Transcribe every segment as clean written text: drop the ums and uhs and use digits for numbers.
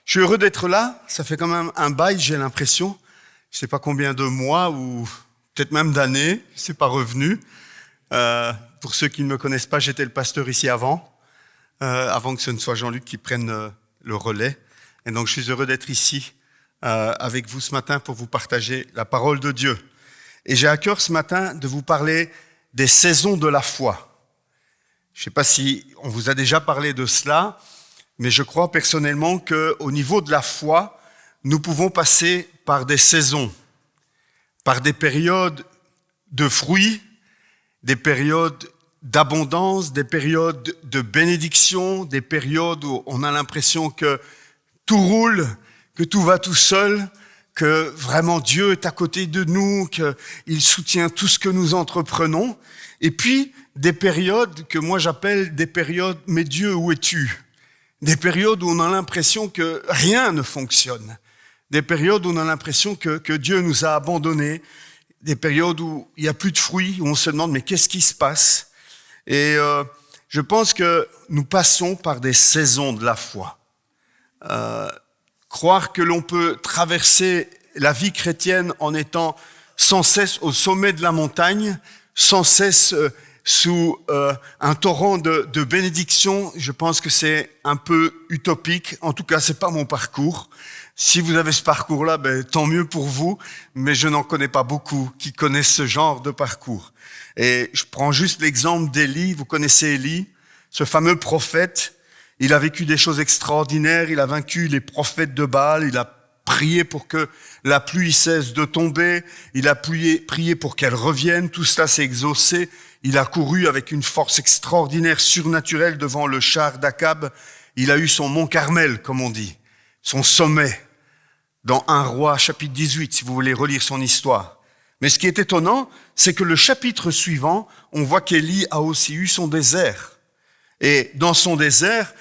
Je suis heureux d'être là. Ça fait quand même un bail, j'ai l'impression. Je sais pas combien de mois ou peut-être même d'années. C'est pas revenu. Pour ceux qui ne me connaissent pas, j'étais le pasteur ici avant que ce ne soit Jean-Luc qui prenne le relais. Et donc, je suis heureux d'être ici avec vous ce matin pour vous partager la parole de Dieu. Et j'ai à cœur ce matin de vous parler des saisons de la foi. Je ne sais pas si on vous a déjà parlé de cela, mais je crois personnellement qu'au niveau de la foi, nous pouvons passer par des saisons, par des périodes de fruits, des périodes d'abondance, des périodes de bénédiction, des périodes où on a l'impression que tout roule, que tout va tout seul, que vraiment Dieu est à côté de nous, qu'il soutient tout ce que nous entreprenons. Et puis, des périodes que moi j'appelle des périodes « mais Dieu, où es-tu » ? Des périodes où on a l'impression que rien ne fonctionne. Des périodes où on a l'impression que Dieu nous a abandonnés. Des périodes où il n'y a plus de fruits, où on se demande « mais qu'est-ce qui se passe ?» Et je pense que nous passons par des saisons de la foi. Croire que l'on peut traverser la vie chrétienne en étant sans cesse au sommet de la montagne, sans cesse sous un torrent de bénédictions, je pense que c'est un peu utopique. En tout cas, c'est pas mon parcours. Si vous avez ce parcours-là, tant mieux pour vous, mais je n'en connais pas beaucoup qui connaissent ce genre de parcours. Et je prends juste l'exemple d'Élie. Vous connaissez Élie, ce fameux prophète. Il a vécu des choses extraordinaires. Il a vaincu les prophètes de Baal. Il a prié pour que la pluie cesse de tomber. Il a prié pour qu'elle revienne. Tout cela s'est exaucé. Il a couru avec une force extraordinaire, surnaturelle devant le char d'Akab. Il a eu son mont Carmel, comme on dit, son sommet, dans 1 Roi, chapitre 18, si vous voulez relire son histoire. Mais ce qui est étonnant, c'est que le chapitre suivant, on voit qu'Élie a aussi eu son désert. Et dans son désert,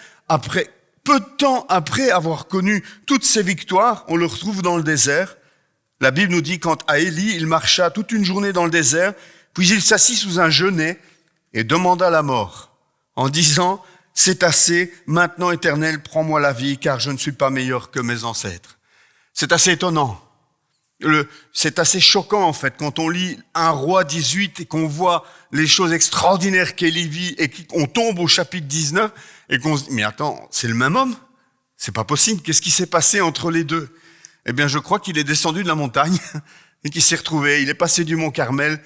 peu de temps après avoir connu toutes ses victoires, on le retrouve dans le désert. La Bible nous dit quant à Élie, il marcha toute une journée dans le désert, puis il s'assit sous un genêt et demanda la mort, en disant « C'est assez, maintenant Éternel, prends-moi la vie, car je ne suis pas meilleur que mes ancêtres. » C'est assez étonnant. C'est assez choquant en fait, quand on lit 1 Roi 18 et qu'on voit les choses extraordinaires qu'Élie vit et qu'on tombe au chapitre 19 et qu'on se dit « Mais attends, c'est le même homme ? C'est pas possible, qu'est-ce qui s'est passé entre les deux ?» Eh bien, je crois qu'il est descendu de la montagne et qu'il s'est retrouvé, il est passé du mont Carmel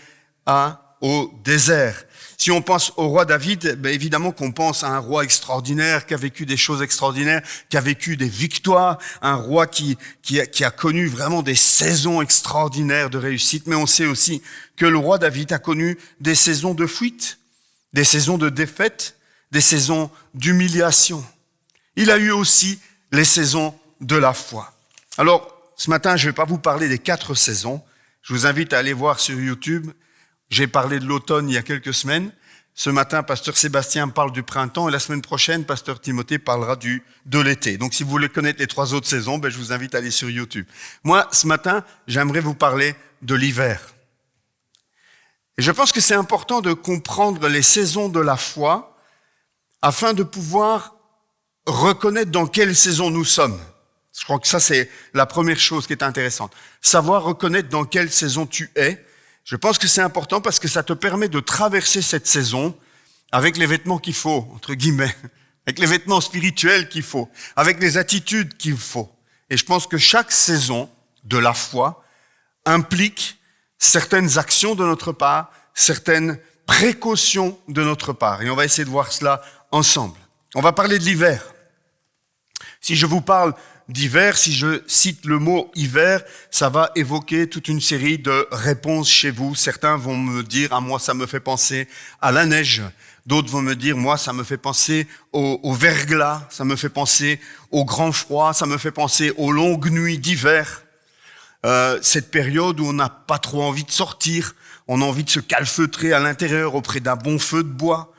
au désert. Si on pense au roi David, évidemment qu'on pense à un roi extraordinaire qui a vécu des choses extraordinaires, qui a vécu des victoires, un roi qui a connu vraiment des saisons extraordinaires de réussite. Mais on sait aussi que le roi David a connu des saisons de fuite, des saisons de défaite, des saisons d'humiliation. Il a eu aussi les saisons de la foi. Alors, ce matin, je ne vais pas vous parler des 4 saisons. Je vous invite à aller voir sur YouTube. J'ai parlé de l'automne il y a quelques semaines. Ce matin, pasteur Sébastien parle du printemps et la semaine prochaine, pasteur Timothée parlera de l'été. Donc, si vous voulez connaître les 3 autres saisons, je vous invite à aller sur YouTube. Moi, ce matin, j'aimerais vous parler de l'hiver. Et je pense que c'est important de comprendre les saisons de la foi afin de pouvoir reconnaître dans quelle saison nous sommes. Je crois que ça, c'est la première chose qui est intéressante. Savoir reconnaître dans quelle saison tu es. Je pense que c'est important parce que ça te permet de traverser cette saison avec les vêtements qu'il faut, entre guillemets, avec les vêtements spirituels qu'il faut, avec les attitudes qu'il faut. Et je pense que chaque saison de la foi implique certaines actions de notre part, certaines précautions de notre part. Et on va essayer de voir cela ensemble. On va parler de l'hiver. Si je vous parle d'hiver, si je cite le mot hiver, ça va évoquer toute une série de réponses chez vous. Certains vont me dire, moi ça me fait penser à la neige. D'autres vont me dire, moi ça me fait penser au verglas, ça me fait penser au grand froid, ça me fait penser aux longues nuits d'hiver. Cette période où on n'a pas trop envie de sortir, on a envie de se calfeutrer à l'intérieur auprès d'un bon feu de bois.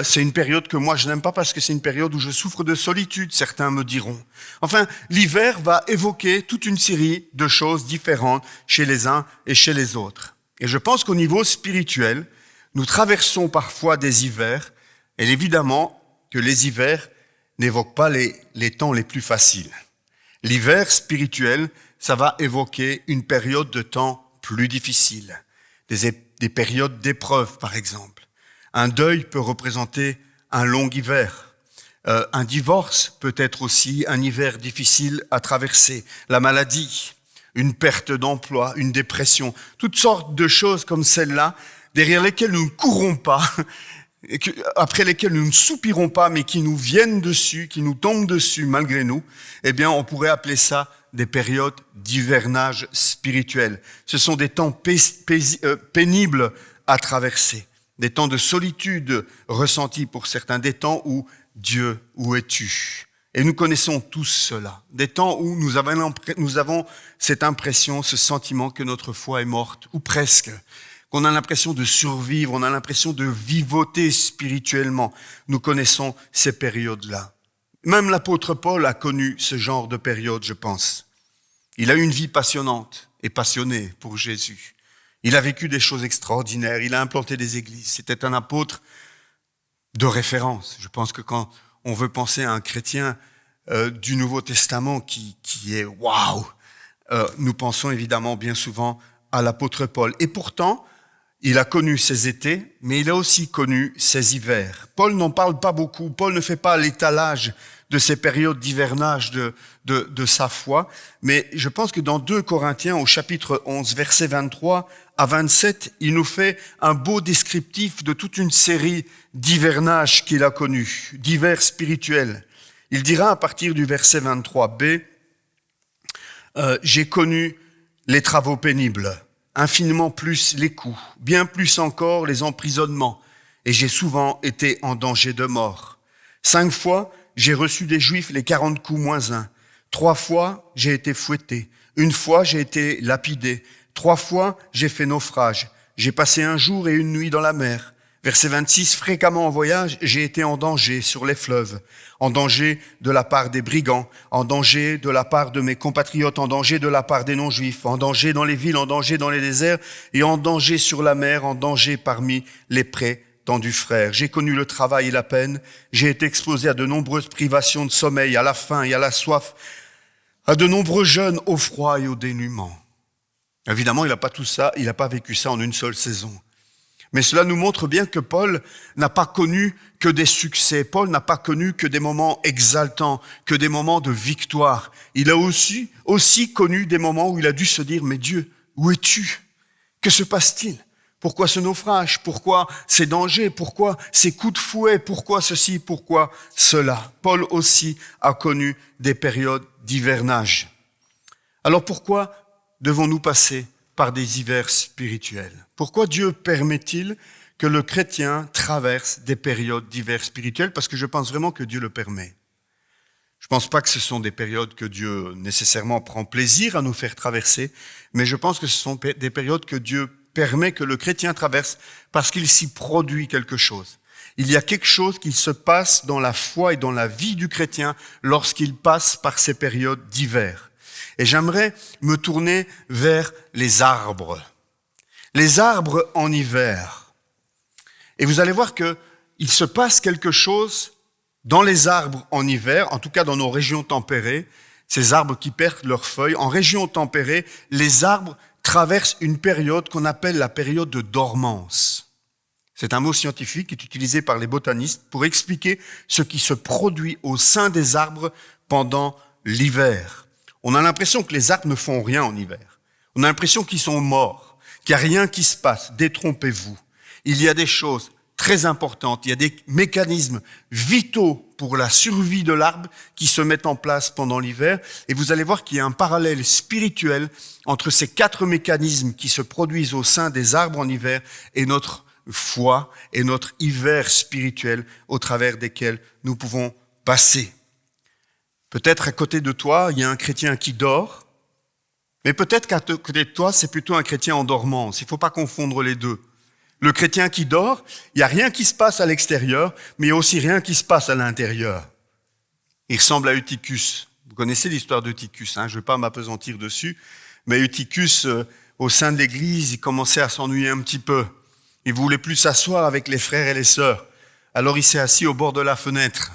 C'est une période que moi je n'aime pas parce que c'est une période où je souffre de solitude, certains me diront. Enfin, l'hiver va évoquer toute une série de choses différentes chez les uns et chez les autres. Et je pense qu'au niveau spirituel, nous traversons parfois des hivers, et évidemment que les hivers n'évoquent pas les temps les plus faciles. L'hiver spirituel, ça va évoquer une période de temps plus difficile, des périodes d'épreuve par exemple. Un deuil peut représenter un long hiver. Un divorce peut être aussi un hiver difficile à traverser. La maladie, une perte d'emploi, une dépression, toutes sortes de choses comme celle-là, derrière lesquelles nous ne courons pas, après lesquelles nous ne soupirons pas, mais qui nous viennent dessus, qui nous tombent dessus malgré nous, eh bien, on pourrait appeler ça des périodes d'hivernage spirituel. Ce sont des temps pénibles à traverser, des temps de solitude ressentis pour certains, des temps où Dieu, où es-tu? Et nous connaissons tous cela, des temps où nous avons cette impression, ce sentiment que notre foi est morte, ou presque, qu'on a l'impression de survivre, on a l'impression de vivoter spirituellement. Nous connaissons ces périodes-là. Même l'apôtre Paul a connu ce genre de période, je pense. Il a eu une vie passionnante et passionnée pour Jésus. Il a vécu des choses extraordinaires, il a implanté des églises. C'était un apôtre de référence. Je pense que quand on veut penser à un chrétien du Nouveau Testament qui est waouh, nous pensons évidemment bien souvent à l'apôtre Paul. Et pourtant, il a connu ses étés, mais il a aussi connu ses hivers. Paul n'en parle pas beaucoup. Paul ne fait pas l'étalage de ces périodes d'hivernage de sa foi. Mais je pense que dans 2 Corinthiens, au chapitre 11, versets 23 à 27, il nous fait un beau descriptif de toute une série d'hivernages qu'il a connus, d'hivers spirituels. Il dira à partir du verset 23b, j'ai connu les travaux pénibles, infiniment plus les coups, bien plus encore les emprisonnements, et j'ai souvent été en danger de mort. 5 fois, j'ai reçu des Juifs les 40 coups moins 1. 3 fois, j'ai été fouetté. 1 fois, j'ai été lapidé. 3 fois, j'ai fait naufrage. J'ai passé 1 jour et 1 nuit dans la mer. Verset 26, fréquemment en voyage, j'ai été en danger sur les fleuves, en danger de la part des brigands, en danger de la part de mes compatriotes, en danger de la part des non-juifs, en danger dans les villes, en danger dans les déserts, et en danger sur la mer, en danger parmi les prétendus frères. J'ai connu le travail et la peine, j'ai été exposé à de nombreuses privations de sommeil, à la faim et à la soif, à de nombreux jeûnes, au froid et au dénuement. Évidemment, il n'a pas vécu ça en une seule saison. Mais cela nous montre bien que Paul n'a pas connu que des succès. Paul n'a pas connu que des moments exaltants, que des moments de victoire. Il a aussi connu des moments où il a dû se dire, mais Dieu, où es-tu? Que se passe-t-il? Pourquoi ce naufrage? Pourquoi ces dangers? Pourquoi ces coups de fouet? Pourquoi ceci? Pourquoi cela? Paul aussi a connu des périodes d'hivernage. Alors pourquoi devons-nous passer par des hivers spirituels? Pourquoi Dieu permet-il que le chrétien traverse des périodes d'hivers spirituels? Parce que je pense vraiment que Dieu le permet. Je ne pense pas que ce sont des périodes que Dieu nécessairement prend plaisir à nous faire traverser, mais je pense que ce sont des périodes que Dieu permet que le chrétien traverse parce qu'il s'y produit quelque chose. Il y a quelque chose qui se passe dans la foi et dans la vie du chrétien lorsqu'il passe par ces périodes d'hiver. Et j'aimerais me tourner vers les arbres. Les arbres en hiver. Et vous allez voir que il se passe quelque chose dans les arbres en hiver, en tout cas dans nos régions tempérées, ces arbres qui perdent leurs feuilles. En région tempérée, les arbres traversent une période qu'on appelle la période de dormance. C'est un mot scientifique qui est utilisé par les botanistes pour expliquer ce qui se produit au sein des arbres pendant l'hiver. On a l'impression que les arbres ne font rien en hiver. On a l'impression qu'ils sont morts, qu'il n'y a rien qui se passe. Détrompez-vous. Il y a des choses très importantes, il y a des mécanismes vitaux pour la survie de l'arbre qui se mettent en place pendant l'hiver. Et vous allez voir qu'il y a un parallèle spirituel entre ces 4 mécanismes qui se produisent au sein des arbres en hiver et notre foi et notre hiver spirituel au travers desquels nous pouvons passer. Peut-être à côté de toi, il y a un chrétien qui dort, mais peut-être qu'à côté de toi, c'est plutôt un chrétien en dormance. Il ne faut pas confondre les deux. Le chrétien qui dort, il n'y a rien qui se passe à l'extérieur, mais il n'y a aussi rien qui se passe à l'intérieur. Il ressemble à Eutychus. Vous connaissez l'histoire d'Eutychus, je ne vais pas m'appesantir dessus, mais Eutychus, au sein de l'église, il commençait à s'ennuyer un petit peu. Il ne voulait plus s'asseoir avec les frères et les sœurs. Alors il s'est assis au bord de la fenêtre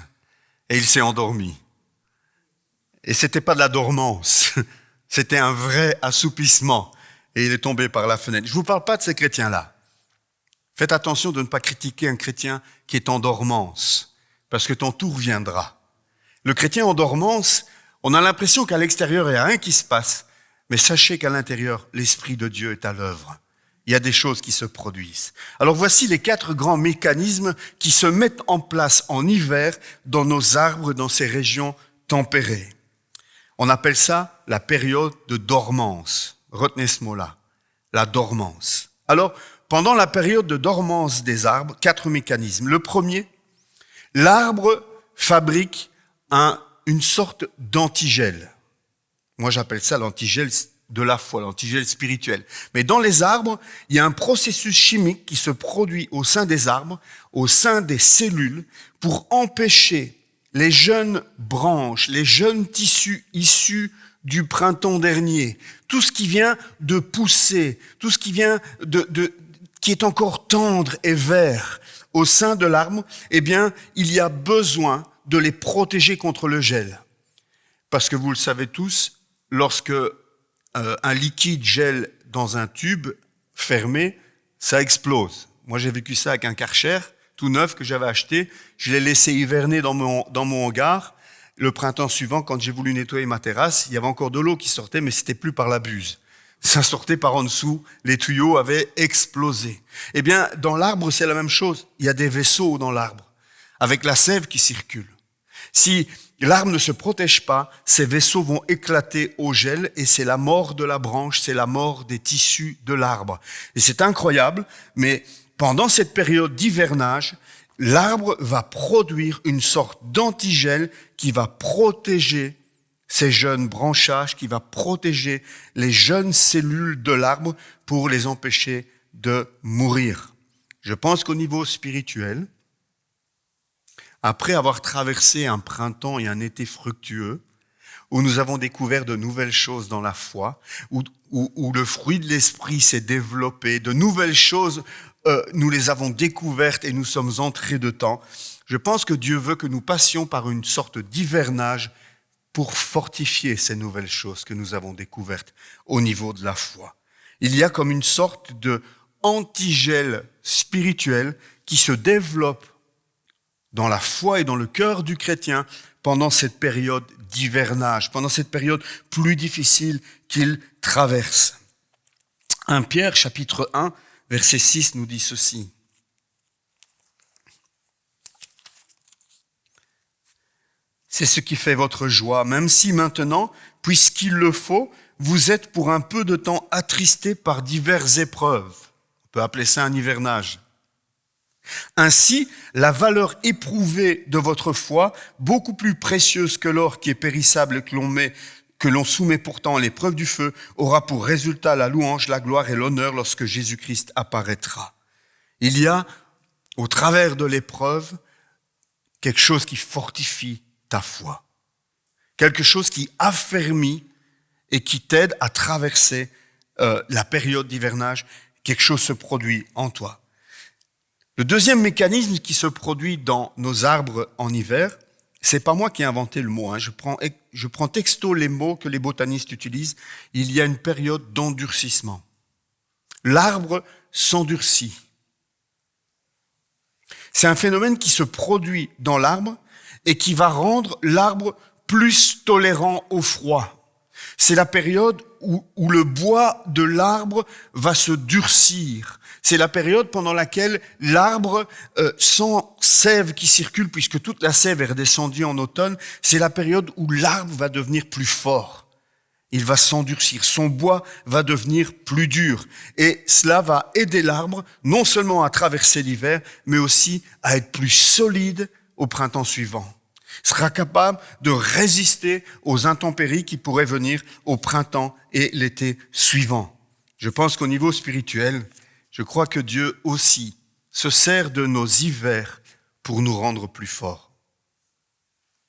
et il s'est endormi. Et c'était pas de la dormance, c'était un vrai assoupissement. Et il est tombé par la fenêtre. Je vous parle pas de ces chrétiens-là. Faites attention de ne pas critiquer un chrétien qui est en dormance, parce que ton tour viendra. Le chrétien en dormance, on a l'impression qu'à l'extérieur, il n'y a rien qui se passe, mais sachez qu'à l'intérieur, l'Esprit de Dieu est à l'œuvre. Il y a des choses qui se produisent. Alors voici les 4 grands mécanismes qui se mettent en place en hiver dans nos arbres, dans ces régions tempérées. On appelle ça la période de dormance. Retenez ce mot-là, la dormance. Alors, pendant la période de dormance des arbres, 4 mécanismes. Le premier, l'arbre fabrique une sorte d'antigel. Moi, j'appelle ça l'antigel de la foi, l'antigel spirituel. Mais dans les arbres, il y a un processus chimique qui se produit au sein des arbres, au sein des cellules, pour empêcher les jeunes branches, les jeunes tissus issus du printemps dernier, tout ce qui vient de pousser, tout ce qui vient qui est encore tendre et vert au sein de l'arbre, eh bien, il y a besoin de les protéger contre le gel. Parce que vous le savez tous, lorsque un liquide gèle dans un tube fermé, ça explose. Moi, j'ai vécu ça avec un Karcher tout neuf que j'avais acheté. Je l'ai laissé hiverner dans mon hangar. Le printemps suivant, quand j'ai voulu nettoyer ma terrasse, il y avait encore de l'eau qui sortait, mais c'était plus par la buse. Ça sortait par en dessous. Les tuyaux avaient explosé. Eh bien, dans l'arbre, c'est la même chose. Il y a des vaisseaux dans l'arbre, avec la sève qui circule. Si l'arbre ne se protège pas, ces vaisseaux vont éclater au gel et c'est la mort de la branche, c'est la mort des tissus de l'arbre. Et c'est incroyable, mais pendant cette période d'hivernage, l'arbre va produire une sorte d'antigel qui va protéger ces jeunes branchages, qui va protéger les jeunes cellules de l'arbre pour les empêcher de mourir. Je pense qu'au niveau spirituel, après avoir traversé un printemps et un été fructueux, où nous avons découvert de nouvelles choses dans la foi, où le fruit de l'esprit s'est développé, de nouvelles choses, nous les avons découvertes et nous sommes entrés dedans. Je pense que Dieu veut que nous passions par une sorte d'hivernage pour fortifier ces nouvelles choses que nous avons découvertes au niveau de la foi. Il y a comme une sorte de antigel spirituel qui se développe dans la foi et dans le cœur du chrétien pendant cette période d'hivernage, pendant cette période plus difficile qu'il traverse. 1 Pierre, chapitre 1, verset 6 nous dit ceci. C'est ce qui fait votre joie, même si maintenant, puisqu'il le faut, vous êtes pour un peu de temps attristés par diverses épreuves. On peut appeler ça un hivernage. Ainsi, la valeur éprouvée de votre foi, beaucoup plus précieuse que l'or qui est périssable et que l'on soumet pourtant à l'épreuve du feu, aura pour résultat la louange, la gloire et l'honneur lorsque Jésus-Christ apparaîtra. Il y a, au travers de l'épreuve, quelque chose qui fortifie ta foi. Quelque chose qui affermit et qui t'aide à traverser la période d'hivernage. Quelque chose se produit en toi. Le deuxième mécanisme qui se produit dans nos arbres en hiver, c'est pas moi qui ai inventé le mot, je prends texto les mots que les botanistes utilisent. Il y a une période d'endurcissement. L'arbre s'endurcit. C'est un phénomène qui se produit dans l'arbre et qui va rendre l'arbre plus tolérant au froid. C'est la période où le bois de l'arbre va se durcir. C'est la période pendant laquelle l'arbre, sans sève qui circule, puisque toute la sève est redescendue en automne, c'est la période où l'arbre va devenir plus fort. Il va s'endurcir, son bois va devenir plus dur. Et cela va aider l'arbre non seulement à traverser l'hiver, mais aussi à être plus solide au printemps suivant. Il sera capable de résister aux intempéries qui pourraient venir au printemps et l'été suivant. Je pense qu'au niveau spirituel, je crois que Dieu aussi se sert de nos hivers pour nous rendre plus forts.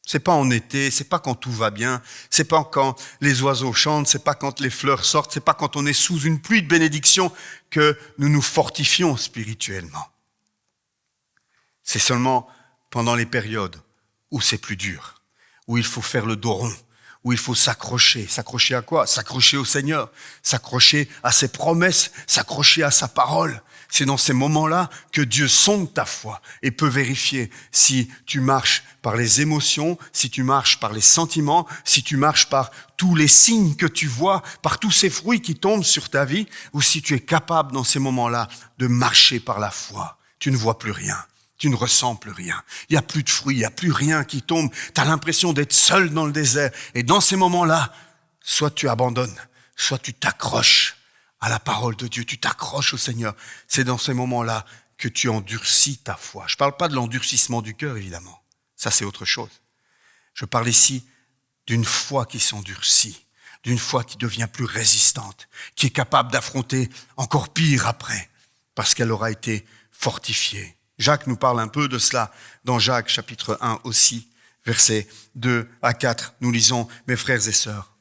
C'est pas en été, c'est pas quand tout va bien, c'est pas quand les oiseaux chantent, c'est pas quand les fleurs sortent, c'est pas quand on est sous une pluie de bénédictions que nous nous fortifions spirituellement. C'est seulement pendant les périodes où c'est plus dur, où il faut faire le dos rond, où il faut s'accrocher. S'accrocher à quoi? S'accrocher au Seigneur, s'accrocher à ses promesses, s'accrocher à sa parole. C'est dans ces moments-là que Dieu sonde ta foi et peut vérifier si tu marches par les émotions, si tu marches par les sentiments, si tu marches par tous les signes que tu vois, par tous ces fruits qui tombent sur ta vie, ou si tu es capable dans ces moments-là de marcher par la foi. Tu ne vois plus rien. Tu ne ressens plus rien. Il n'y a plus de fruits, il n'y a plus rien qui tombe. Tu as l'impression d'être seul dans le désert. Et dans ces moments-là, soit tu abandonnes, soit tu t'accroches à la parole de Dieu, tu t'accroches au Seigneur. C'est dans ces moments-là que tu endurcis ta foi. Je ne parle pas de l'endurcissement du cœur, évidemment. Ça, c'est autre chose. Je parle ici d'une foi qui s'endurcit, d'une foi qui devient plus résistante, qui est capable d'affronter encore pire après, parce qu'elle aura été fortifiée. Jacques nous parle un peu de cela dans Jacques chapitre 1 aussi, versets 2 à 4. Nous lisons, mes frères et sœurs,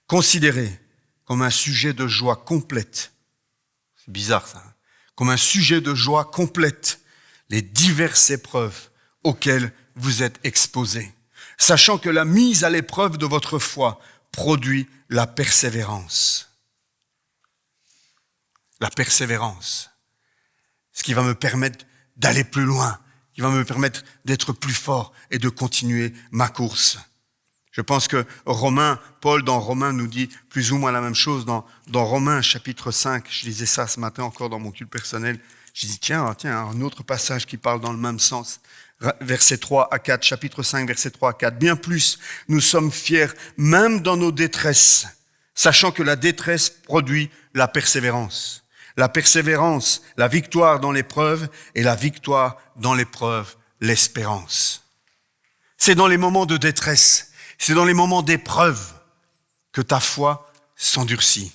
considérez comme un sujet de joie complète, c'est bizarre ça, comme un sujet de joie complète, les diverses épreuves auxquelles vous êtes exposés, sachant que la mise à l'épreuve de votre foi produit la persévérance. La persévérance, ce qui va me permettre d'aller plus loin, qui va me permettre d'être plus fort et de continuer ma course. Je pense que Paul dans Romains nous dit plus ou moins la même chose dans Romains chapitre 5. Je lisais ça ce matin encore dans mon culte personnel. Je dis tiens, un autre passage qui parle dans le même sens. Versets 3 à 4, chapitre 5, versets 3 à 4. Bien plus, nous sommes fiers, même dans nos détresses, sachant que la détresse produit la persévérance. La persévérance, la victoire dans l'épreuve, et la victoire dans l'épreuve, l'espérance. C'est dans les moments de détresse, c'est dans les moments d'épreuve que ta foi s'endurcit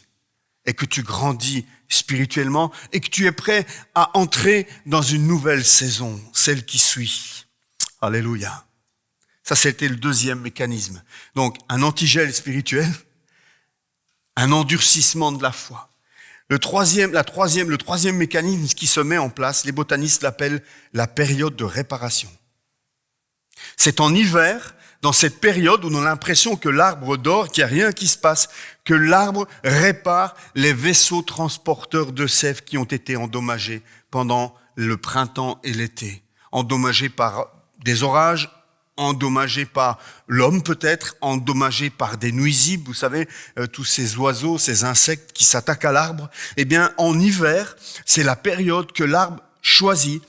et que tu grandis spirituellement et que tu es prêt à entrer dans une nouvelle saison, celle qui suit. Alléluia. Ça, c'était le deuxième mécanisme. Donc, un antigel spirituel, un endurcissement de la foi. Le troisième mécanisme qui se met en place, les botanistes l'appellent la période de réparation. C'est en hiver, dans cette période où on a l'impression que l'arbre dort, qu'il n'y a rien qui se passe, que l'arbre répare les vaisseaux transporteurs de sève qui ont été endommagés pendant le printemps et l'été. Endommagés par des orages, endommagés par l'homme peut-être, endommagés par des nuisibles, vous savez, tous ces oiseaux, ces insectes qui s'attaquent à l'arbre. Eh bien, en hiver, c'est la période que l'arbre choisit,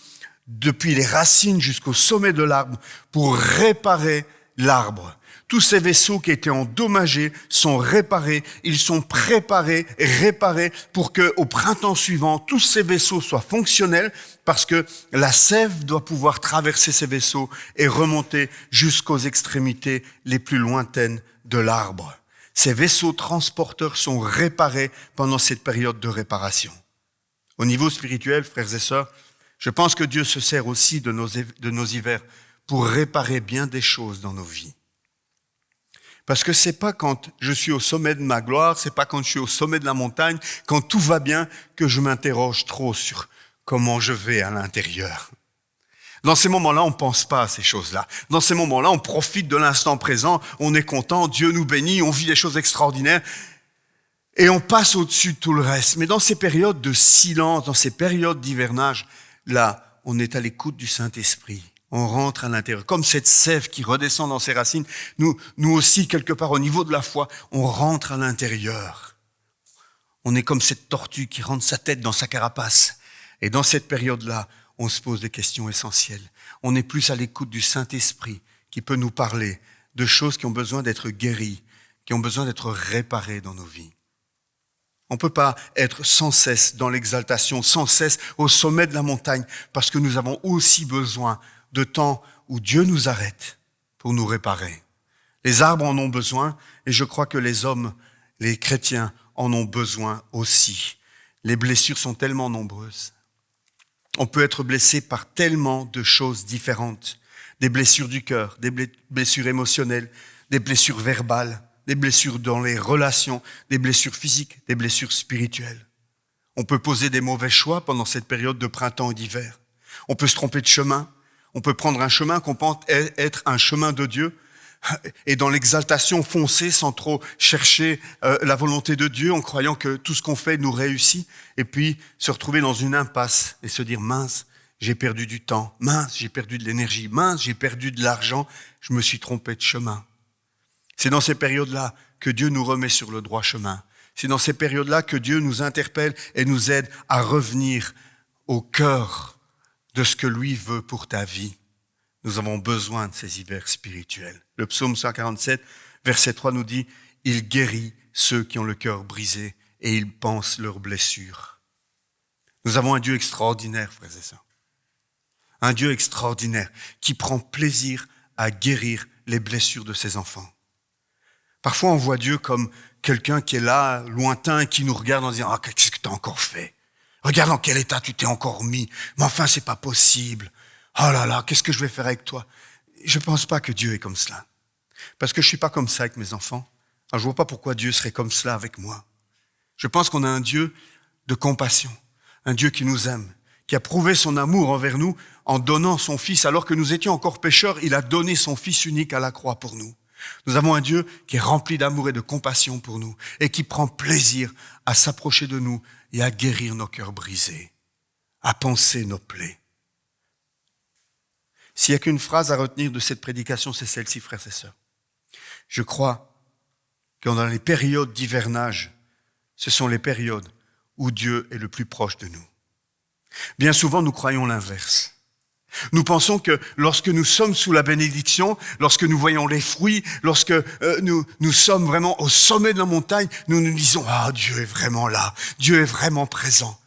depuis les racines jusqu'au sommet de l'arbre, pour réparer l'arbre. Tous ces vaisseaux qui étaient endommagés sont réparés, ils sont préparés, réparés pour que au printemps suivant, tous ces vaisseaux soient fonctionnels parce que la sève doit pouvoir traverser ces vaisseaux et remonter jusqu'aux extrémités les plus lointaines de l'arbre. Ces vaisseaux transporteurs sont réparés pendant cette période de réparation. Au niveau spirituel, frères et sœurs, je pense que Dieu se sert aussi de nos hivers pour réparer bien des choses dans nos vies. Parce que c'est pas quand je suis au sommet de ma gloire, c'est pas quand je suis au sommet de la montagne, quand tout va bien, que je m'interroge trop sur comment je vais à l'intérieur. Dans ces moments-là, on pense pas à ces choses-là. Dans ces moments-là, on profite de l'instant présent, on est content, Dieu nous bénit, on vit des choses extraordinaires et on passe au-dessus de tout le reste. Mais dans ces périodes de silence, dans ces périodes d'hivernage, là, on est à l'écoute du Saint-Esprit. On rentre à l'intérieur. Comme cette sève qui redescend dans ses racines, nous aussi, quelque part au niveau de la foi, on rentre à l'intérieur. On est comme cette tortue qui rentre sa tête dans sa carapace. Et dans cette période-là, on se pose des questions essentielles. On est plus à l'écoute du Saint-Esprit qui peut nous parler de choses qui ont besoin d'être guéries, qui ont besoin d'être réparées dans nos vies. On ne peut pas être sans cesse dans l'exaltation, sans cesse au sommet de la montagne, parce que nous avons aussi besoin de temps où Dieu nous arrête pour nous réparer. Les arbres en ont besoin et je crois que les hommes, les chrétiens en ont besoin aussi. Les blessures sont tellement nombreuses. On peut être blessé par tellement de choses différentes. Des blessures du cœur, des blessures émotionnelles, des blessures verbales, des blessures dans les relations, des blessures physiques, des blessures spirituelles. On peut poser des mauvais choix pendant cette période de printemps et d'hiver. On peut se tromper de chemin. On peut prendre un chemin qu'on pense être un chemin de Dieu et dans l'exaltation foncer sans trop chercher la volonté de Dieu en croyant que tout ce qu'on fait nous réussit et puis se retrouver dans une impasse et se dire mince, j'ai perdu du temps, mince, j'ai perdu de l'énergie, mince, j'ai perdu de l'argent, je me suis trompé de chemin. C'est dans ces périodes-là que Dieu nous remet sur le droit chemin. C'est dans ces périodes-là que Dieu nous interpelle et nous aide à revenir au cœur de ce que lui veut pour ta vie. Nous avons besoin de ces hivers spirituels. Le psaume 147, verset 3 nous dit « Il guérit ceux qui ont le cœur brisé et il pense leurs blessures. » Nous avons un Dieu extraordinaire, frères et sœurs. Un Dieu extraordinaire qui prend plaisir à guérir les blessures de ses enfants. Parfois, on voit Dieu comme quelqu'un qui est là, lointain, et qui nous regarde en disant « Ah, qu'est-ce que tu as encore fait? Regarde dans quel état tu t'es encore mis. Mais enfin, c'est pas possible. Oh là là, qu'est-ce que je vais faire avec toi ?» Je ne pense pas que Dieu est comme cela. Parce que je ne suis pas comme ça avec mes enfants. Alors, je ne vois pas pourquoi Dieu serait comme cela avec moi. Je pense qu'on a un Dieu de compassion, un Dieu qui nous aime, qui a prouvé son amour envers nous en donnant son Fils. Alors que nous étions encore pécheurs, il a donné son Fils unique à la croix pour nous. Nous avons un Dieu qui est rempli d'amour et de compassion pour nous et qui prend plaisir à s'approcher de nous et à guérir nos cœurs brisés, à panser nos plaies. S'il n'y a qu'une phrase à retenir de cette prédication, c'est celle-ci, frères et sœurs. Je crois que dans les périodes d'hivernage, ce sont les périodes où Dieu est le plus proche de nous. Bien souvent, nous croyons l'inverse. Nous pensons que lorsque nous sommes sous la bénédiction, lorsque nous voyons les fruits, lorsque nous sommes vraiment au sommet de la montagne, nous nous disons « Ah, Dieu est vraiment là, Dieu est vraiment présent ».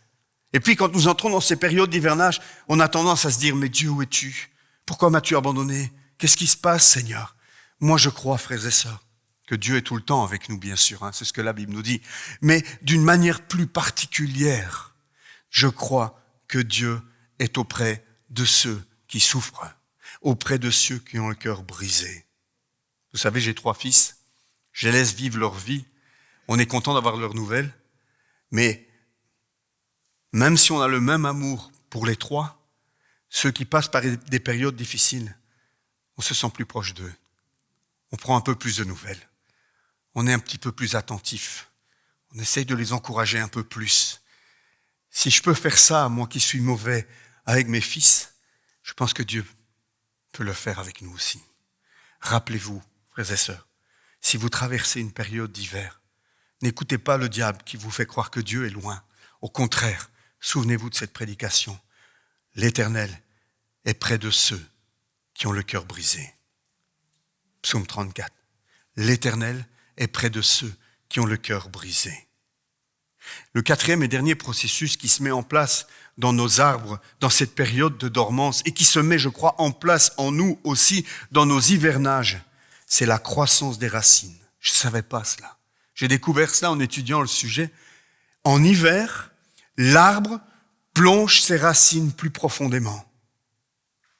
Et puis quand nous entrons dans ces périodes d'hivernage, on a tendance à se dire « Mais Dieu, où es-tu? Pourquoi m'as-tu abandonné? Qu'est-ce qui se passe, Seigneur ?» Moi, je crois, frères et sœurs, que Dieu est tout le temps avec nous, bien sûr, c'est ce que la Bible nous dit. Mais d'une manière plus particulière, je crois que Dieu est auprès de ceux qui souffrent, auprès de ceux qui ont le cœur brisé. Vous savez, j'ai 3 fils, je les laisse vivre leur vie, on est content d'avoir leurs nouvelles, mais même si on a le même amour pour les 3, ceux qui passent par des périodes difficiles, on se sent plus proche d'eux. On prend un peu plus de nouvelles. On est un petit peu plus attentif. On essaye de les encourager un peu plus. Si je peux faire ça, moi qui suis mauvais, avec mes fils, je pense que Dieu peut le faire avec nous aussi. Rappelez-vous, frères et sœurs, si vous traversez une période d'hiver, n'écoutez pas le diable qui vous fait croire que Dieu est loin. Au contraire, souvenez-vous de cette prédication. L'Éternel est près de ceux qui ont le cœur brisé. Psaume 34. L'Éternel est près de ceux qui ont le cœur brisé. Le 4e et dernier processus qui se met en place dans nos arbres, dans cette période de dormance, et qui se met, je crois, en place en nous aussi dans nos hivernages, c'est la croissance des racines. Je ne savais pas cela. J'ai découvert cela en étudiant le sujet. En hiver, l'arbre plonge ses racines plus profondément.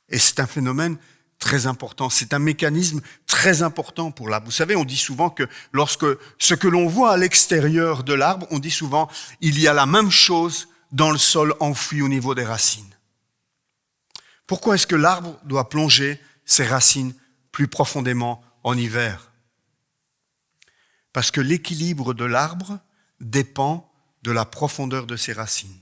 Et c'est un phénomène très important. C'est un mécanisme très important pour l'arbre. Vous savez, on dit souvent que lorsque ce que l'on voit à l'extérieur de l'arbre, on dit souvent il y a la même chose dans le sol enfoui au niveau des racines. Pourquoi est-ce que l'arbre doit plonger ses racines plus profondément en hiver? Parce que l'équilibre de l'arbre dépend de la profondeur de ses racines.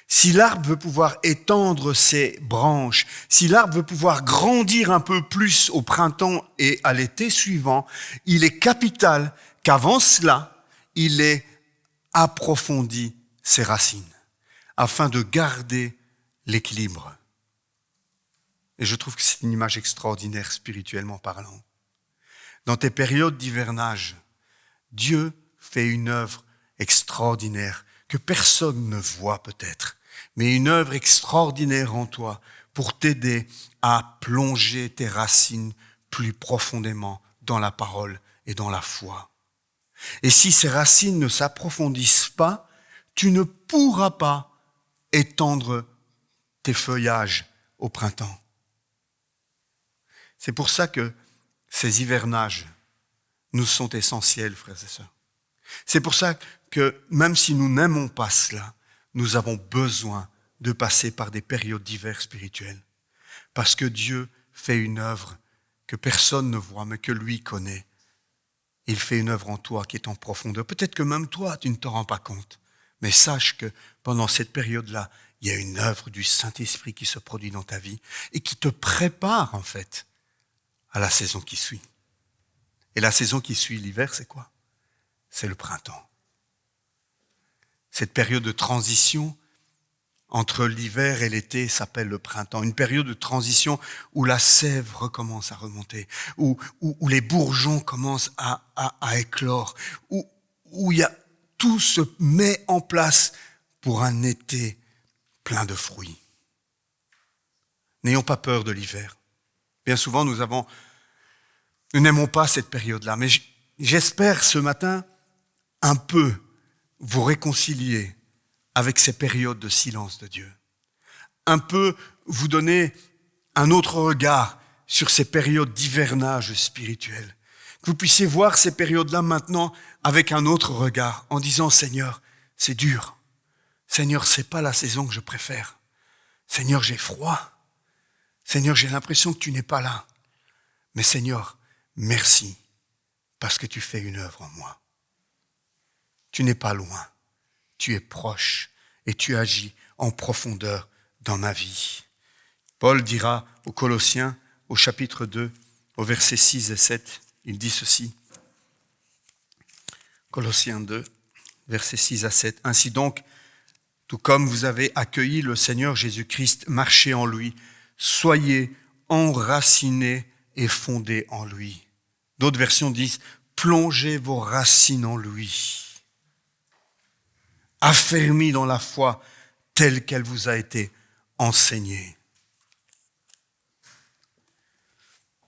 Si l'arbre veut pouvoir étendre ses branches, si l'arbre veut pouvoir grandir un peu plus au printemps et à l'été suivant, il est capital qu'avant cela, il ait approfondi ses racines afin de garder l'équilibre. Et je trouve que c'est une image extraordinaire spirituellement parlant. Dans tes périodes d'hivernage, Dieu fait une œuvre extraordinaire que personne ne voit peut-être, mais une œuvre extraordinaire en toi pour t'aider à plonger tes racines plus profondément dans la parole et dans la foi. Et si ces racines ne s'approfondissent pas, tu ne pourras pas étendre tes feuillages au printemps. C'est pour ça que ces hivernages nous sont essentiels, frères et sœurs. C'est pour ça que même si nous n'aimons pas cela, nous avons besoin de passer par des périodes d'hiver spirituel. Parce que Dieu fait une œuvre que personne ne voit, mais que lui connaît. Il fait une œuvre en toi qui est en profondeur. Peut-être que même toi, tu ne te rends pas compte. Mais sache que pendant cette période-là, il y a une œuvre du Saint-Esprit qui se produit dans ta vie et qui te prépare en fait à la saison qui suit. Et la saison qui suit l'hiver, c'est quoi? C'est le printemps. Cette période de transition entre l'hiver et l'été s'appelle le printemps. Une période de transition où la sève recommence à remonter, où les bourgeons commencent à éclore, où tout se met en place pour un été plein de fruits. N'ayons pas peur de l'hiver. Bien souvent, nous n'aimons pas cette période-là, mais j'espère ce matin un peu vous réconcilier avec ces périodes de silence de Dieu. Un peu vous donner un autre regard sur ces périodes d'hivernage spirituel. Que vous puissiez voir ces périodes-là maintenant avec un autre regard, en disant « Seigneur, c'est dur. Seigneur, c'est pas la saison que je préfère. Seigneur, j'ai froid. Seigneur, j'ai l'impression que tu n'es pas là. Mais Seigneur, merci, parce que tu fais une œuvre en moi. Tu n'es pas loin. Tu es proche et tu agis en profondeur dans ma vie. » Paul dira aux Colossiens, au chapitre 2, au versets 6 et 7, il dit ceci. Colossiens 2, versets 6 à 7. « Ainsi donc, tout comme vous avez accueilli le Seigneur Jésus-Christ, marchez en lui, soyez enracinés et fondés en lui. » D'autres versions disent « plongez vos racines en lui. » Affermis dans la foi telle qu'elle vous a été enseignée.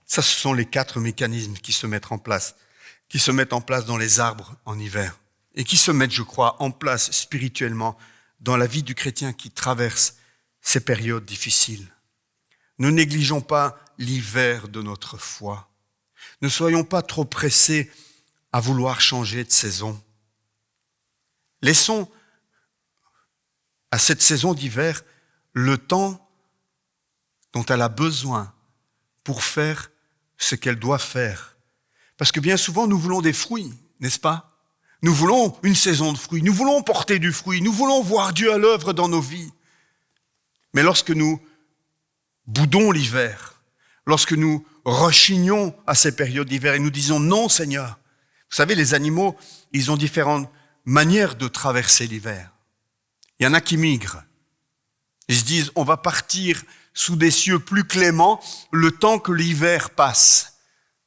Ça, ce sont les 4 mécanismes qui se mettent en place dans les arbres en hiver et qui se mettent, je crois, en place spirituellement dans la vie du chrétien qui traverse ces périodes difficiles. Ne négligeons pas l'hiver de notre foi. Ne soyons pas trop pressés à vouloir changer de saison. Laissons à cette saison d'hiver le temps dont elle a besoin pour faire ce qu'elle doit faire. Parce que bien souvent, nous voulons des fruits, n'est-ce pas? Nous voulons une saison de fruits, nous voulons porter du fruit, nous voulons voir Dieu à l'œuvre dans nos vies. Mais lorsque nous boudons l'hiver, lorsque nous rechignons à ces périodes d'hiver et nous disons non Seigneur, vous savez, les animaux, ils ont différentes manières de traverser l'hiver. Il y en a qui migrent. Ils se disent, on va partir sous des cieux plus cléments le temps que l'hiver passe.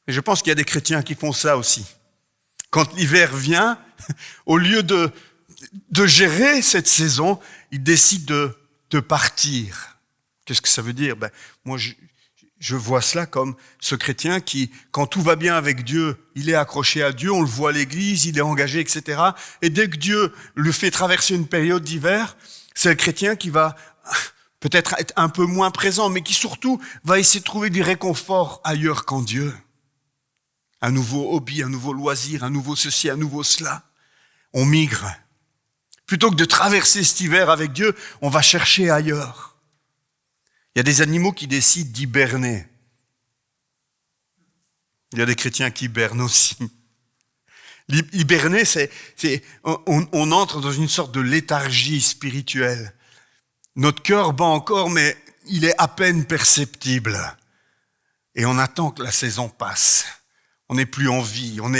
Et je pense qu'il y a des chrétiens qui font ça aussi. Quand l'hiver vient, au lieu de gérer cette saison, ils décident de partir. Qu'est-ce que ça veut dire? Moi, je vois cela comme ce chrétien qui, quand tout va bien avec Dieu, il est accroché à Dieu, on le voit à l'église, il est engagé, etc. Et dès que Dieu lui fait traverser une période d'hiver, c'est le chrétien qui va peut-être être un peu moins présent, mais qui surtout va essayer de trouver du réconfort ailleurs qu'en Dieu. Un nouveau hobby, un nouveau loisir, un nouveau ceci, un nouveau cela. On migre. Plutôt que de traverser cet hiver avec Dieu, on va chercher ailleurs. Il y a des animaux qui décident d'hiberner. Il y a des chrétiens qui hibernent aussi. Hiberner, on entre dans une sorte de léthargie spirituelle. Notre cœur bat encore, mais il est à peine perceptible. Et on attend que la saison passe. On n'est plus en vie. On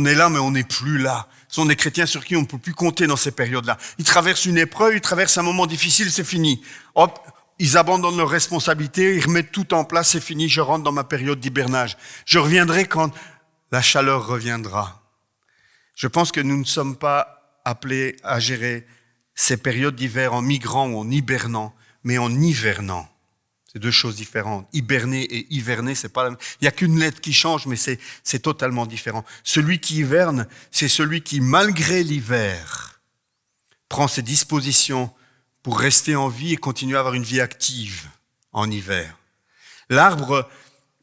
est là, mais on n'est plus là. Ce sont des chrétiens sur qui on ne peut plus compter dans ces périodes-là. Ils traversent une épreuve, ils traversent un moment difficile, c'est fini. Hop, ils abandonnent leurs responsabilités, ils remettent tout en place, c'est fini, je rentre dans ma période d'hibernage. Je reviendrai quand la chaleur reviendra. Je pense que nous ne sommes pas appelés à gérer ces périodes d'hiver en migrant ou en hibernant, mais en hivernant. C'est 2 choses différentes. Hiberner et hiverner, c'est pas la même. Il n'y a qu'une lettre qui change, mais c'est totalement différent. Celui qui hiverne, c'est celui qui, malgré l'hiver, prend ses dispositions pour rester en vie et continuer à avoir une vie active en hiver. L'arbre,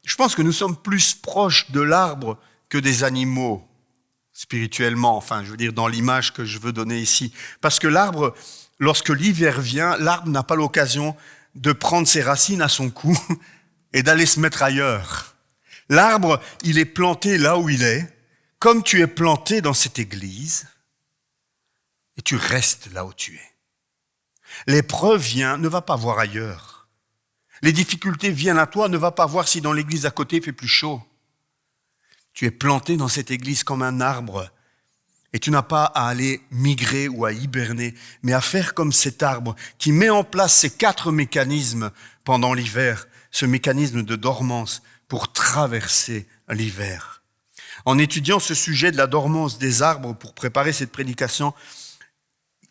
je pense que nous sommes plus proches de l'arbre que des animaux, spirituellement, enfin, je veux dire dans l'image que je veux donner ici. Parce que l'arbre, lorsque l'hiver vient, l'arbre n'a pas l'occasion de prendre ses racines à son cou et d'aller se mettre ailleurs. L'arbre, il est planté là où il est, comme tu es planté dans cette église, et tu restes là où tu es. L'épreuve vient, ne va pas voir ailleurs. Les difficultés viennent à toi, ne va pas voir si dans l'église à côté il fait plus chaud. Tu es planté dans cette église comme un arbre, et tu n'as pas à aller migrer ou à hiberner, mais à faire comme cet arbre qui met en place ces 4 mécanismes pendant l'hiver, ce mécanisme de dormance pour traverser l'hiver. En étudiant ce sujet de la dormance des arbres pour préparer cette prédication,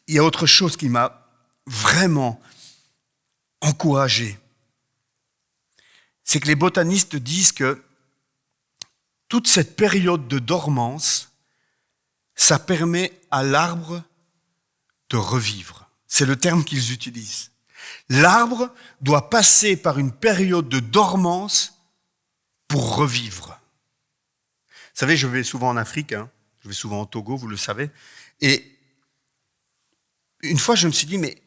il y a autre chose qui m'a vraiment encouragé. C'est que les botanistes disent que toute cette période de dormance, ça permet à l'arbre de revivre. C'est le terme qu'ils utilisent. L'arbre doit passer par une période de dormance pour revivre. Vous savez, je vais souvent en Afrique, je vais souvent au Togo, vous le savez, et une fois je me suis dit, mais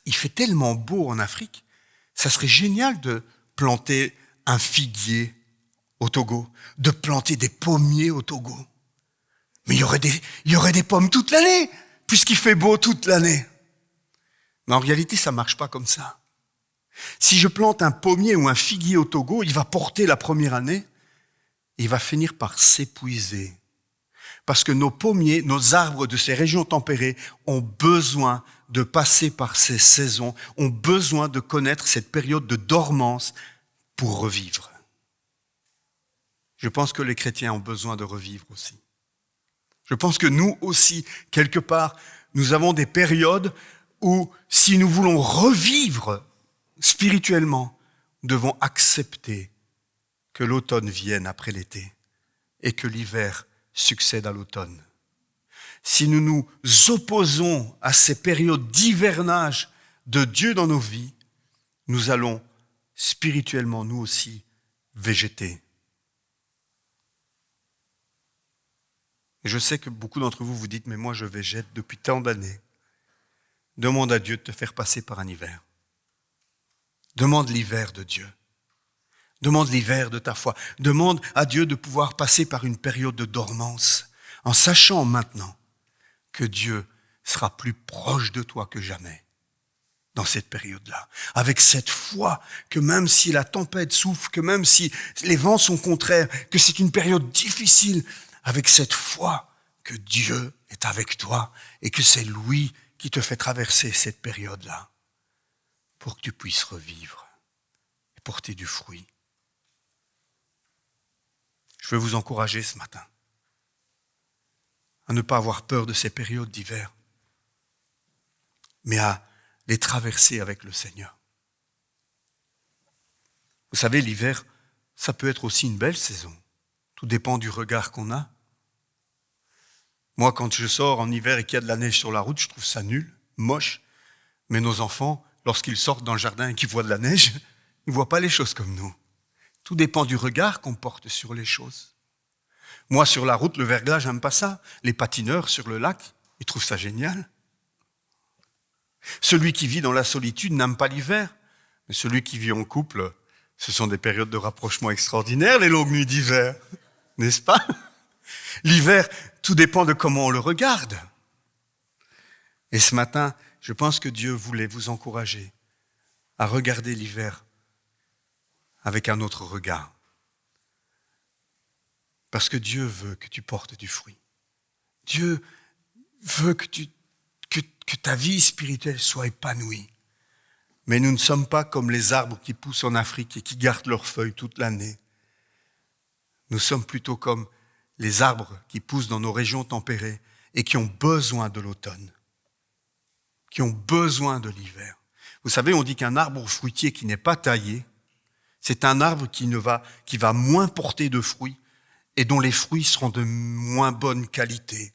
il fait tellement beau en Afrique, ça serait génial de planter un figuier au Togo, de planter des pommiers au Togo. Mais il y aurait des pommes toute l'année, puisqu'il fait beau toute l'année. Mais en réalité, ça ne marche pas comme ça. Si je plante un pommier ou un figuier au Togo, il va porter la première année, et il va finir par s'épuiser. Parce que nos pommiers, nos arbres de ces régions tempérées ont besoin de passer par ces saisons, ont besoin de connaître cette période de dormance pour revivre. Je pense que les chrétiens ont besoin de revivre aussi. Je pense que nous aussi, quelque part, nous avons des périodes où, si nous voulons revivre spirituellement, nous devons accepter que l'automne vienne après l'été et que l'hiver succède à l'automne. Si nous nous opposons à ces périodes d'hivernage de Dieu dans nos vies, nous allons spirituellement, nous aussi, végéter. Et je sais que beaucoup d'entre vous vous dites, mais moi je végète depuis tant d'années. Demande à Dieu de te faire passer par un hiver. Demande l'hiver de Dieu. Demande l'hiver de ta foi. Demande à Dieu de pouvoir passer par une période de dormance, en sachant maintenant que Dieu sera plus proche de toi que jamais dans cette période-là. Avec cette foi que même si la tempête souffle, que même si les vents sont contraires, que c'est une période difficile, avec cette foi que Dieu est avec toi et que c'est lui qui te fait traverser cette période-là pour que tu puisses revivre et porter du fruit. Je veux vous encourager ce matin à ne pas avoir peur de ces périodes d'hiver, mais à les traverser avec le Seigneur. Vous savez, l'hiver, ça peut être aussi une belle saison. Tout dépend du regard qu'on a. Moi, quand je sors en hiver et qu'il y a de la neige sur la route, je trouve ça nul, moche. Mais nos enfants, lorsqu'ils sortent dans le jardin et qu'ils voient de la neige, ils ne voient pas les choses comme nous. Tout dépend du regard qu'on porte sur les choses. Moi, sur la route, le verglas, j'aime pas ça. Les patineurs sur le lac, ils trouvent ça génial. Celui qui vit dans la solitude n'aime pas l'hiver. Mais celui qui vit en couple, ce sont des périodes de rapprochement extraordinaires, les longues nuits d'hiver. N'est-ce pas? L'hiver, tout dépend de comment on le regarde. Et ce matin, je pense que Dieu voulait vous encourager à regarder l'hiver avec un autre regard. Parce que Dieu veut que tu portes du fruit. Dieu veut que ta vie spirituelle soit épanouie. Mais nous ne sommes pas comme les arbres qui poussent en Afrique et qui gardent leurs feuilles toute l'année. Nous sommes plutôt comme les arbres qui poussent dans nos régions tempérées et qui ont besoin de l'automne, qui ont besoin de l'hiver. Vous savez, on dit qu'un arbre fruitier qui n'est pas taillé, c'est un arbre qui va moins porter de fruits et dont les fruits seront de moins bonne qualité.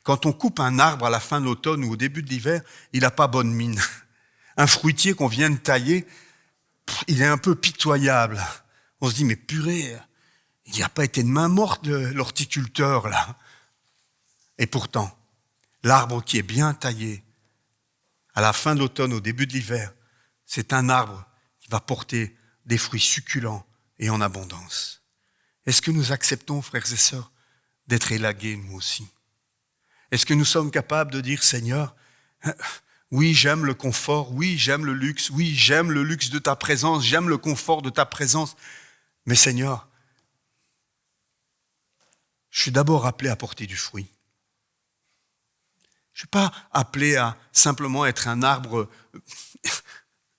Quand on coupe un arbre à la fin de l'automne ou au début de l'hiver, il n'a pas bonne mine. Un fruitier qu'on vient de tailler, il est un peu pitoyable. On se dit, mais purée, il n'y a pas été de main morte l'horticulteur là. Et pourtant, l'arbre qui est bien taillé, à la fin de l'automne, au début de l'hiver, c'est un arbre qui va porter des fruits succulents et en abondance. Est-ce que nous acceptons, frères et sœurs, d'être élagués nous aussi? Est-ce que nous sommes capables de dire, Seigneur, oui, j'aime le confort, oui, j'aime le luxe, oui, j'aime le luxe de ta présence, j'aime le confort de ta présence, mais Seigneur, je suis d'abord appelé à porter du fruit. Je ne suis pas appelé à simplement être un arbre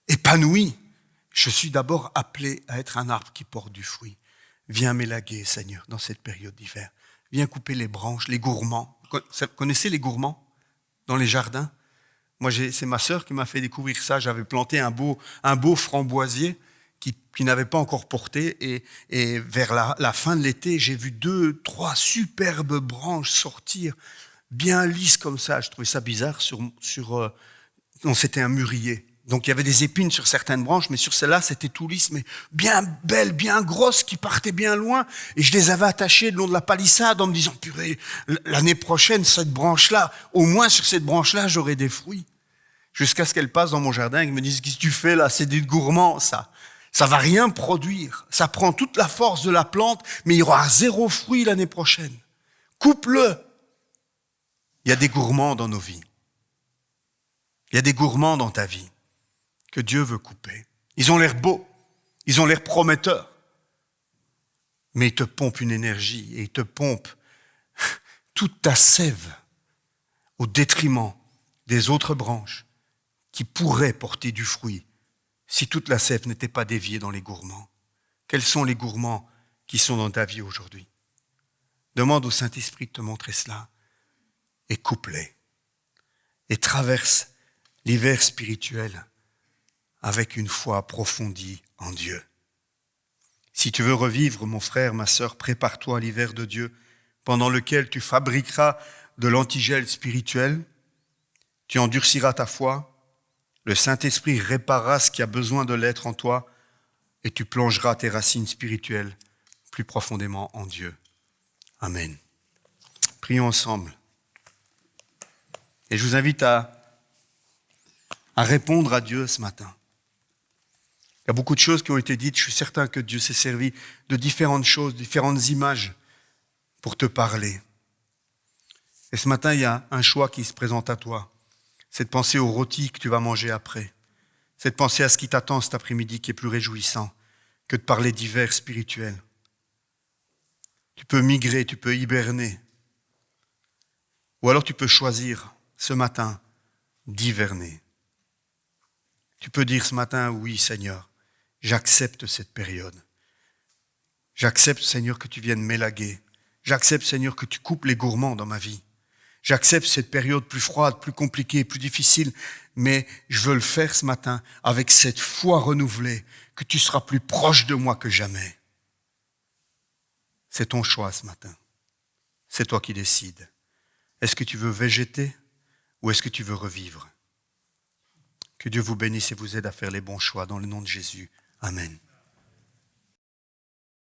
épanoui. Je suis d'abord appelé à être un arbre qui porte du fruit. Viens m'élaguer, Seigneur, dans cette période d'hiver. Viens couper les branches, les gourmands. Vous connaissez les gourmands dans les jardins? Moi, c'est ma sœur qui m'a fait découvrir ça. J'avais planté un beau framboisier qui n'avait pas encore porté. Et vers la fin de l'été, j'ai vu 2-3 superbes branches sortir, bien lisses comme ça. Je trouvais ça bizarre. Non, c'était un mûrier. Donc il y avait des épines sur certaines branches, mais sur celle-là, c'était tout lisse, mais bien belle, bien grosse, qui partait bien loin. Et je les avais attachées le long de la palissade en me disant, purée, l'année prochaine, cette branche-là, au moins sur cette branche-là, j'aurai des fruits. Jusqu'à ce qu'elle passe dans mon jardin et qu'elle me dise, qu'est-ce que tu fais là? C'est des gourmands, ça. Ça va rien produire. Ça prend toute la force de la plante, mais il y aura 0 fruit l'année prochaine. Coupe-le. Il y a des gourmands dans nos vies. Il y a des gourmands dans ta vie que Dieu veut couper. Ils ont l'air beaux, ils ont l'air prometteurs, mais ils te pompent une énergie et ils te pompent toute ta sève au détriment des autres branches qui pourraient porter du fruit si toute la sève n'était pas déviée dans les gourmands. Quels sont les gourmands qui sont dans ta vie aujourd'hui? Demande au Saint-Esprit de te montrer cela et coupe-les et traverse l'hiver spirituel avec une foi approfondie en Dieu. Si tu veux revivre, mon frère, ma sœur, prépare-toi à l'hiver de Dieu, pendant lequel tu fabriqueras de l'antigel spirituel, tu endurciras ta foi, le Saint-Esprit réparera ce qui a besoin de l'être en toi, et tu plongeras tes racines spirituelles plus profondément en Dieu. Amen. Prions ensemble. Et je vous invite à répondre à Dieu ce matin. Il y a beaucoup de choses qui ont été dites. Je suis certain que Dieu s'est servi de différentes choses, différentes images pour te parler. Et ce matin, il y a un choix qui se présente à toi. C'est de penser au rôti que tu vas manger après. C'est de penser à ce qui t'attend cet après-midi qui est plus réjouissant que de parler d'hiver spirituel. Tu peux migrer, tu peux hiberner. Ou alors tu peux choisir ce matin d'hiverner. Tu peux dire ce matin, oui Seigneur, j'accepte cette période. J'accepte Seigneur que tu viennes m'élaguer. J'accepte Seigneur que tu coupes les gourmands dans ma vie. J'accepte cette période plus froide, plus compliquée, plus difficile, mais je veux le faire ce matin avec cette foi renouvelée que tu seras plus proche de moi que jamais. C'est ton choix ce matin. C'est toi qui décides. Est-ce que tu veux végéter ou est-ce que tu veux revivre? Que Dieu vous bénisse et vous aide à faire les bons choix dans le nom de Jésus. Amen.